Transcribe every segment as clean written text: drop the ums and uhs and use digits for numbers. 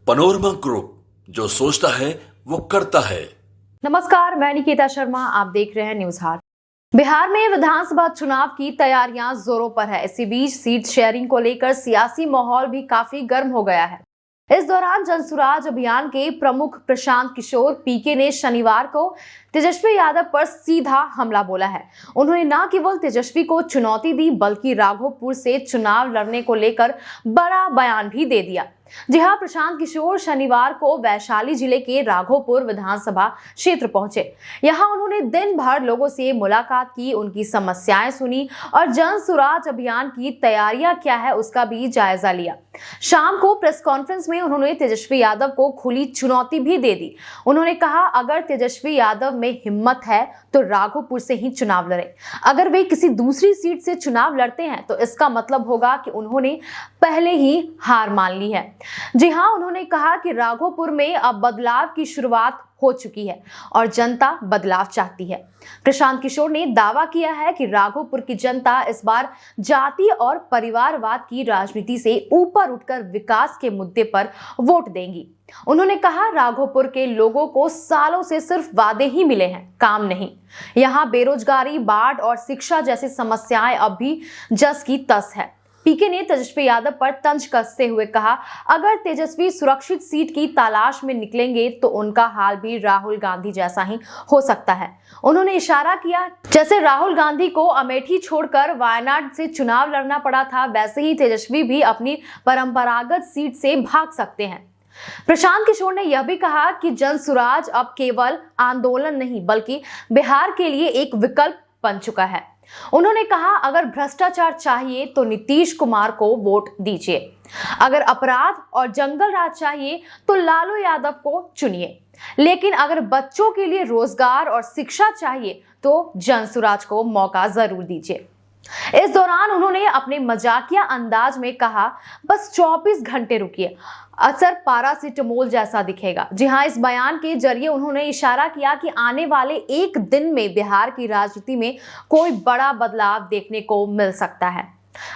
Panorama group, जो सोचता है वो करता है। नमस्कार, मैं निकिता शर्मा, आप देख रहे हैं न्यूज हाट। बिहार में विधानसभा चुनाव की तैयारियां जोरों पर है। इसी बीच सीट शेयरिंग को लेकर सियासी माहौल भी काफी गर्म हो गया है। इस दौरान जनसुराज अभियान के प्रमुख प्रशांत किशोर पीके ने शनिवार को तेजस्वी यादव पर सीधा हमला बोला है। उन्होंने न केवल तेजस्वी को चुनौती दी, बल्कि राघोपुर से चुनाव लड़ने को लेकर बड़ा बयान भी दे दिया। जी हां, प्रशांत किशोर शनिवार को वैशाली जिले के राघोपुर विधानसभा क्षेत्र पहुंचे। यहां उन्होंने दिन भर लोगों से मुलाकात की, उनकी समस्याएं सुनी और जन सुराज अभियान की तैयारियां क्या है उसका भी जायजा लिया। शाम को प्रेस कॉन्फ्रेंस में उन्होंने तेजस्वी यादव को खुली चुनौती भी दे दी। उन्होंने कहा, अगर तेजस्वी यादव में हिम्मत है तो राघोपुर से ही चुनाव लड़े। अगर वे किसी दूसरी सीट से चुनाव लड़ते हैं तो इसका मतलब होगा कि उन्होंने पहले ही हार मान ली है। जी हां, उन्होंने कहा कि राघोपुर में अब बदलाव की शुरुआत हो चुकी है और जनता बदलाव चाहती है। प्रशांत किशोर ने दावा किया है कि राघोपुर की जनता इस बार जाति और परिवारवाद की राजनीति से ऊपर उठकर विकास के मुद्दे पर वोट देंगी। उन्होंने कहा, राघोपुर के लोगों को सालों से सिर्फ वादे ही मिले हैं, काम नहीं। यहाँ बेरोजगारी, बाढ़ और शिक्षा जैसी समस्याएं अब भी जस की तस है। पीके ने तेजस्वी यादव पर तंज कसते हुए कहा, अगर तेजस्वी सुरक्षित सीट की तलाश में निकलेंगे तो उनका हाल भी राहुल गांधी जैसा ही हो सकता है। उन्होंने इशारा किया, जैसे राहुल गांधी को अमेठी छोड़कर वायनाड से चुनाव लड़ना पड़ा था, वैसे ही तेजस्वी भी अपनी परंपरागत सीट से भाग सकते हैं। प्रशांत किशोर ने यह भी कहा कि जनसुराज अब केवल आंदोलन नहीं बल्कि बिहार के लिए एक विकल्प बन चुका है। उन्होंने कहा, अगर भ्रष्टाचार चाहिए तो नीतीश कुमार को वोट दीजिए, अगर अपराध और जंगल राज चाहिए तो लालू यादव को चुनिए, लेकिन अगर बच्चों के लिए रोजगार और शिक्षा चाहिए तो जनसुराज को मौका जरूर दीजिए। इस दौरान उन्होंने अपने मजाकिया अंदाज में कहा, बस 24 घंटे रुकिए, असर पैरासिटामोल जैसा दिखेगा। जी हां, इस बयान के जरिए उन्होंने इशारा किया कि आने वाले एक दिन में बिहार की राजनीति में कोई बड़ा बदलाव देखने को मिल सकता है।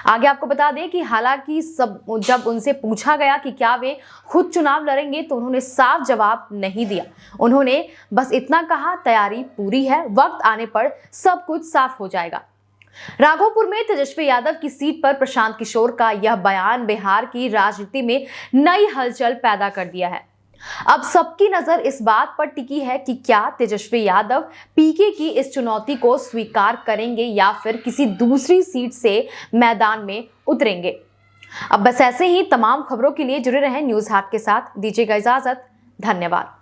आगे आपको बता दें कि हालांकि जब उनसे पूछा गया कि क्या वे खुद चुनाव लड़ेंगे तो उन्होंने साफ जवाब नहीं दिया। उन्होंने बस इतना कहा, तैयारी पूरी है, वक्त आने पर सब कुछ साफ हो जाएगा। राघोपुर में तेजस्वी यादव की सीट पर प्रशांत किशोर का यह बयान बिहार की राजनीति में नई हलचल पैदा कर दिया है। अब सबकी नजर इस बात पर टिकी है कि क्या तेजस्वी यादव पीके की इस चुनौती को स्वीकार करेंगे या फिर किसी दूसरी सीट से मैदान में उतरेंगे। अब बस ऐसे ही तमाम खबरों के लिए जुड़े रहें न्यूज हाट के साथ। दीजिएगा इजाजत, धन्यवाद।